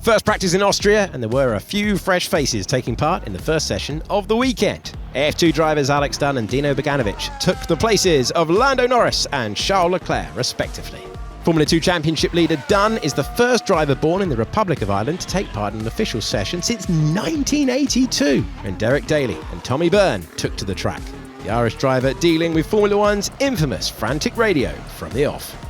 First practice in Austria, and there were a few fresh faces taking part in the first session of the weekend. F2 drivers Alex Dunn and Dino Beganovic took the places of Lando Norris and Charles Leclerc, respectively. Formula 2 Championship leader Dunn is the first driver born in the Republic of Ireland to take part in an official session since 1982, when Derek Daly and Tommy Byrne took to the track. The Irish driver dealing with Formula 1's infamous frantic radio from the off.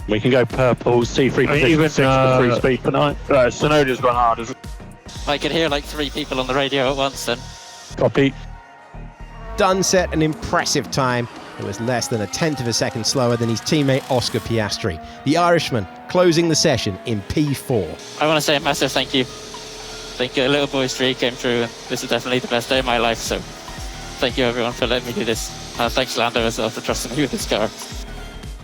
We can go purple, C3 position 6 for free speed for 9. Sonoda's gone hard, isn't it? I could hear like 3 people on the radio at once then. Copy. Dunn set an impressive time. It was less than a tenth of a second slower than his teammate Oscar Piastri, the Irishman closing the session in P4. I want to say a massive thank you. I think a little boy's dream came true, and this is definitely the best day of my life, so thank you everyone for letting me do this. Thanks Lando as well for trusting me with this car.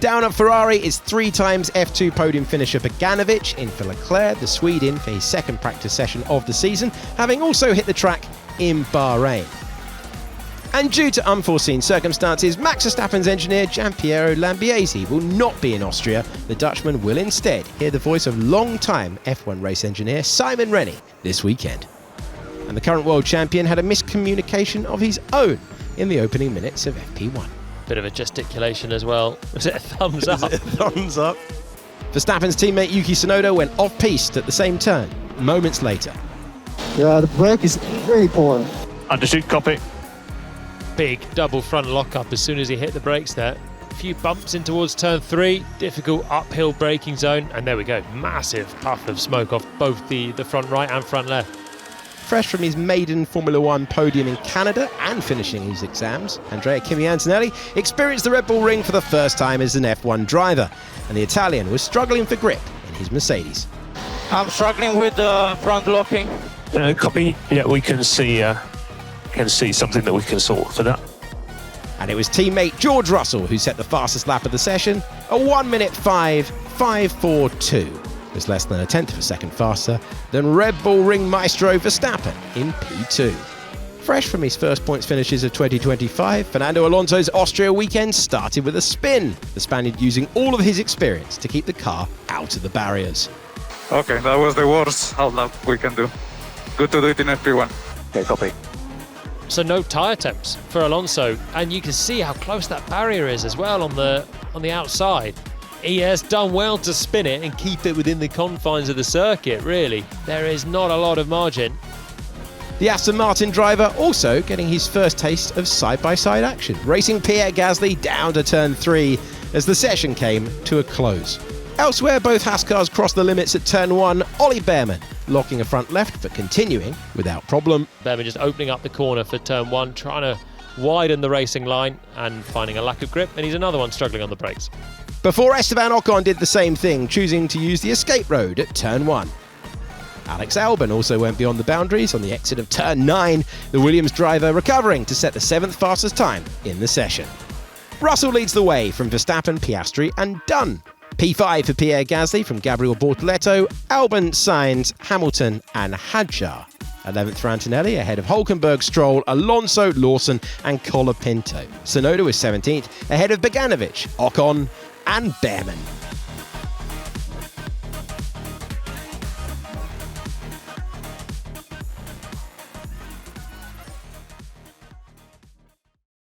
Down at Ferrari is 3 times F2 podium finisher Beganovic in for Leclerc, the Swede in for his second practice session of the season, having also hit the track in Bahrain. And due to unforeseen circumstances, Max Verstappen's engineer Giampiero Lambiase will not be in Austria. The Dutchman will instead hear the voice of long-time F1 race engineer Simon Rennie this weekend. And the current world champion had a miscommunication of his own in the opening minutes of FP1. Bit of a gesticulation as well. Was it a thumbs up? Thumbs up. Verstappen's teammate Yuki Tsunoda went off-piste at the same turn, moments later. Yeah, the brake is very poor. Undershoot, copy. Big double front lock-up as soon as he hit the brakes there. A few bumps in towards turn 3, difficult uphill braking zone, and there we go. Massive puff of smoke off both the front right and front left. Fresh from his maiden Formula 1 podium in Canada and finishing his exams, Andrea Kimi Antonelli experienced the Red Bull Ring for the first time as an F1 driver, and the Italian was struggling for grip in his Mercedes. I'm struggling with the front locking. Copy. Yeah, we can see something that we can sort for that. And it was teammate George Russell who set the fastest lap of the session, a 1:05.542. It was less than a tenth of a second faster than Red Bull Ring maestro Verstappen in P2. Fresh from his first points finishes of 2025, Fernando Alonso's Austria weekend started with a spin, the Spaniard using all of his experience to keep the car out of the barriers. Okay, that was the worst outlap we can do. Good to do it in FP1. Okay, copy. So no tyre temps for Alonso, and you can see how close that barrier is as well on the outside. He has done well to spin it and keep it within the confines of the circuit, really. There is not a lot of margin. The Aston Martin driver also getting his first taste of side-by-side action, racing Pierre Gasly down to turn 3 as the session came to a close. Elsewhere, both Haas cars crossed the limits at turn 1, Ollie Behrman locking a front left but continuing without problem. Behrman just opening up the corner for turn 1, trying to widen the racing line and finding a lack of grip, and he's another one struggling on the brakes. Before Esteban Ocon did the same thing, choosing to use the escape road at turn 1. Alex Albon also went beyond the boundaries on the exit of turn 9, the Williams driver recovering to set the 7th fastest time in the session. Russell leads the way from Verstappen, Piastri and Dunn. P5 for Pierre Gasly from Gabriel Bortoleto, Albon, Sainz, Hamilton and Hadjar. 11th for Antonelli ahead of Hülkenberg, Stroll, Alonso, Lawson and Colapinto. Tsunoda was 17th ahead of Beganovic, Ocon and Behrman.